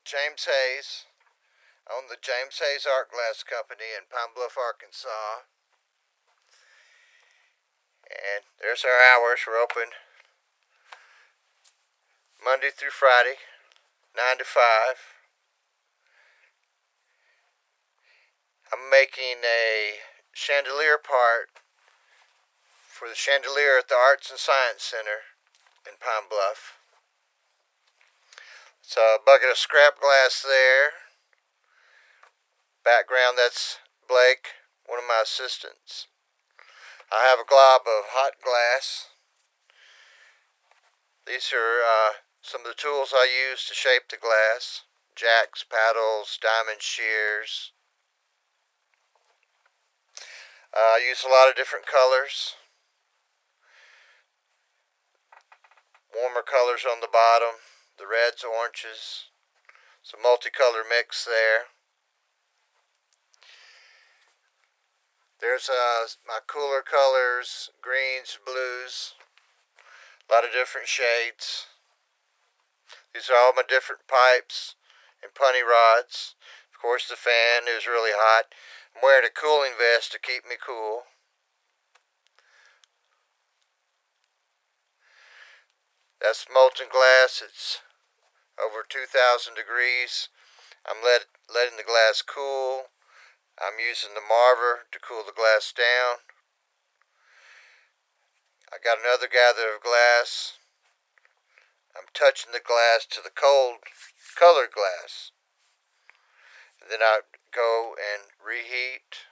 James Hayes. I own the James Hayes Art Glass Company in Pine Bluff, Arkansas. And there's our hours. We're open Monday through Friday, 9 to 5. I'm making a chandelier part for the chandelier at the Arts and Science Center in Pine Bluff. It's a bucket of scrap glass there. Background, that's Blake, one of my assistants. I have a glob of hot glass. These are some of the tools I use to shape the glass. Jacks, paddles, diamond shears. I use a lot of different colors. Warmer colors on the bottom, the reds, oranges. It's a multicolor mix there. There's my cooler colors, greens, blues, a lot of different shades. These are all my different pipes and punny rods. Of course, the fan is really hot. I'm wearing a cooling vest to keep me cool. That's molten glass. It's over 2,000 degrees. I'm letting the glass cool. I'm using the Marver to cool the glass down. I got another gather of glass. I'm touching the glass to the cold colored glass. And then I go and reheat.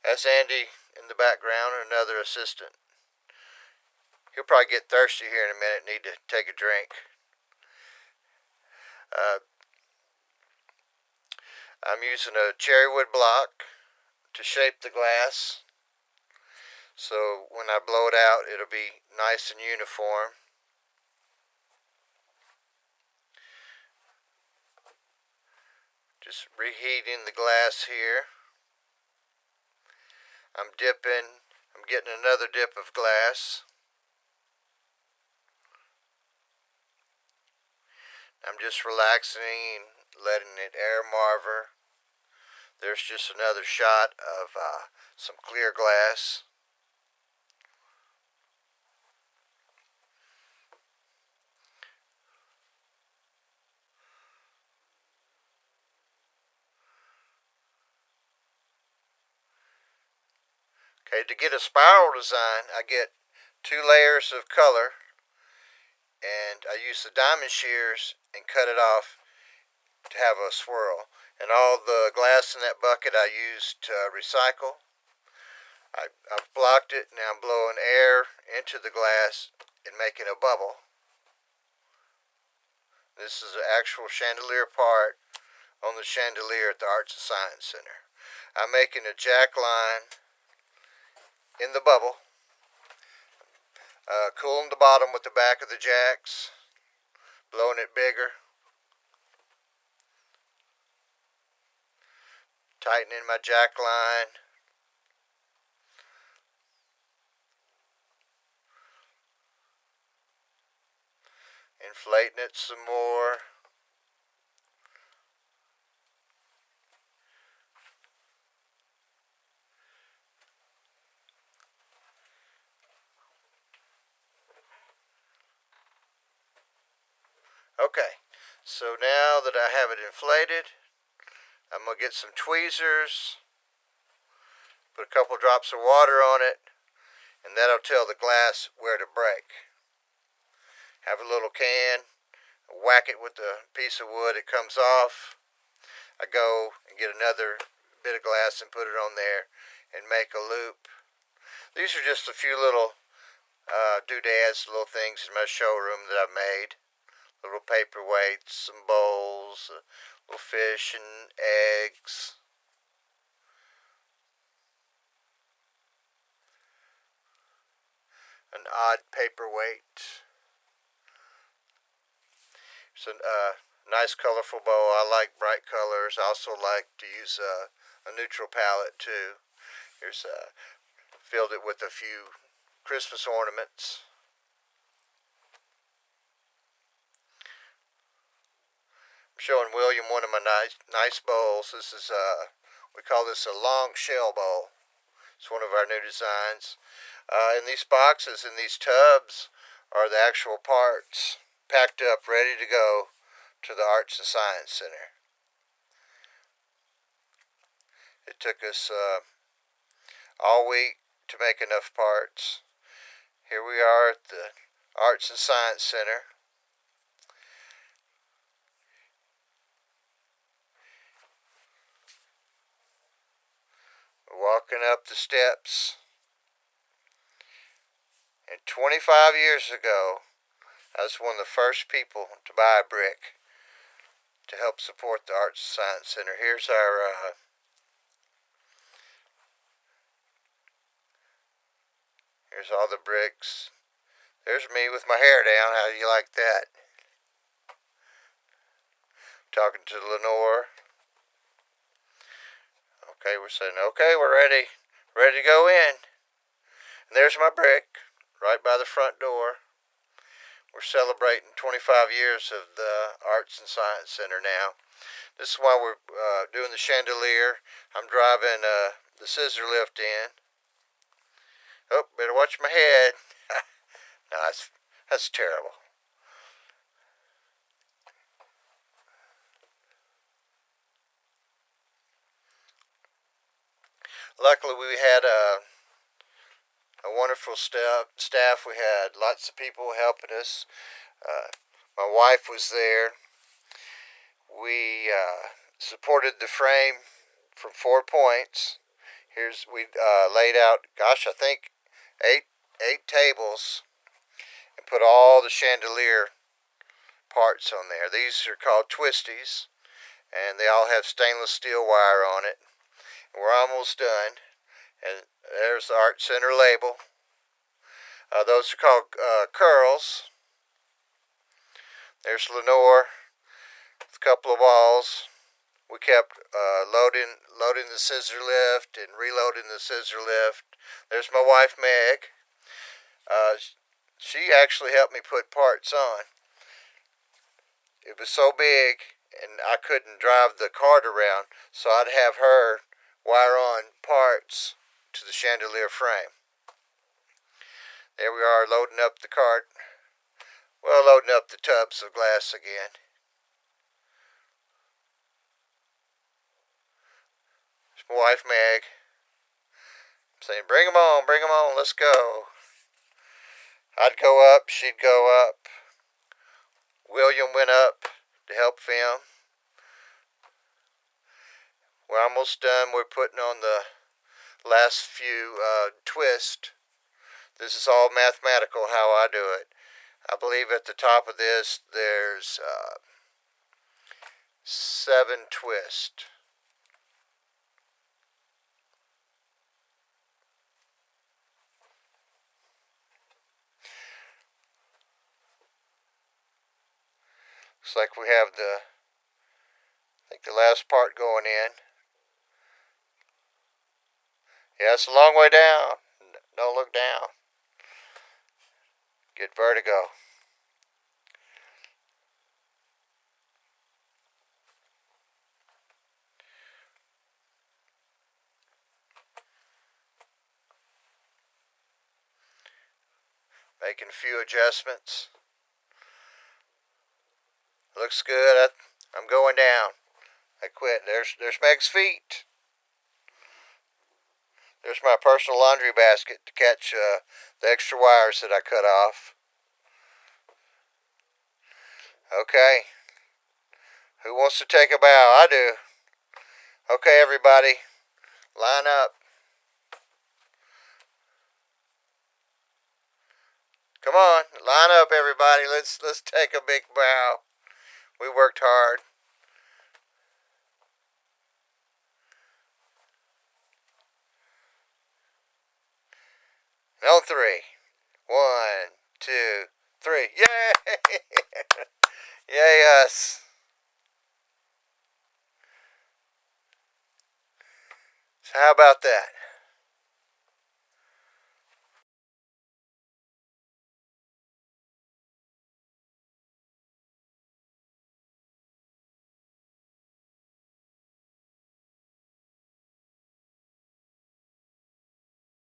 That's Andy in the background, another assistant. He'll probably get thirsty here in a minute, need to take a drink. I'm using a cherry wood block to shape the glass. So when I blow it out, it'll be nice and uniform. Just reheating the glass here. I'm getting another dip of glass. I'm just relaxing, letting it air Marver. There's just another shot of some clear glass. Okay, to get a spiral design, I get 2 layers of color, and I use the diamond shears and cut it off to have a swirl. And all the glass in that bucket I used to recycle. I've blocked it, now I'm blowing air into the glass and making a bubble. This is an actual chandelier part on the chandelier at the Arts and Science Center. I'm making a jack line in the bubble, cooling the bottom with the back of the jacks, blowing it bigger, tightening my jack line, inflating it some more. Okay, so now that I have it inflated, I'm going to get some tweezers, put a couple drops of water on it, and that'll tell the glass where to break. Have a little can, whack it with the piece of wood, it comes off. I go and get another bit of glass and put it on there and make a loop. These are just a few little doodads, little things in my showroom that I've made. Little paperweights, some bowls, little fish and eggs. An odd paperweight. It's a nice colorful bowl. I like bright colors. I also like to use a neutral palette too. Here's filled it with a few Christmas ornaments. showing William one of my nice bowls. This is we call this a long shell bowl. It's one of our new designs. In these boxes, in these tubs, are the actual parts packed up, ready to go to the Arts and Science Center. It took us all week to make enough parts. Here we are at the Arts and Science Center. We're walking up the steps. And 25 years ago, I was one of the first people to buy a brick to help support the Arts and Science Center. Here's our here's all the bricks. There's me with my hair down. How do you like that? Talking to Lenore. Okay, we're saying, okay, we're ready. Ready to go in. And there's my brick, right by the front door. We're celebrating 25 years of the Arts and Science Center now. This is why we're doing the chandelier. I'm driving the scissor lift in. Oh, better watch my head. No, that's terrible. Luckily, we had a wonderful staff. We had lots of people helping us. My wife was there. We supported the frame from 4 points. We laid out, gosh, I think eight tables and put all the chandelier parts on there. These are called twisties, and they all have stainless steel wire on it. We're almost done. And there's the Art Center label. Those are called curls. There's Lenore with a couple of balls. We kept loading the scissor lift and reloading the scissor lift. There's my wife, Meg. She actually helped me put parts on. It was so big, and I couldn't drive the cart around, so I'd have her wire on parts to the chandelier frame. There we are, loading up the cart. Well, loading up the tubs of glass again. It's my wife, Meg. I'm saying, bring 'em on, let's go. I'd go up, she'd go up. William went up to help film. We're almost done. We're putting on the last few twists. This is all mathematical how I do it. I believe at the top of this there's 7 twists. Looks like we have the last part going in. Yeah, it's a long way down. Don't look down. Get vertigo. Making a few adjustments. Looks good. I'm going down. I quit. There's Meg's feet. There's my personal laundry basket to catch the extra wires that I cut off. Okay. Who wants to take a bow? I do. Okay, everybody. Line up. Come on. Line up, everybody. Let's take a big bow. We worked hard. And on 3. 1, 2, 3. Yay! Yay us. So how about that?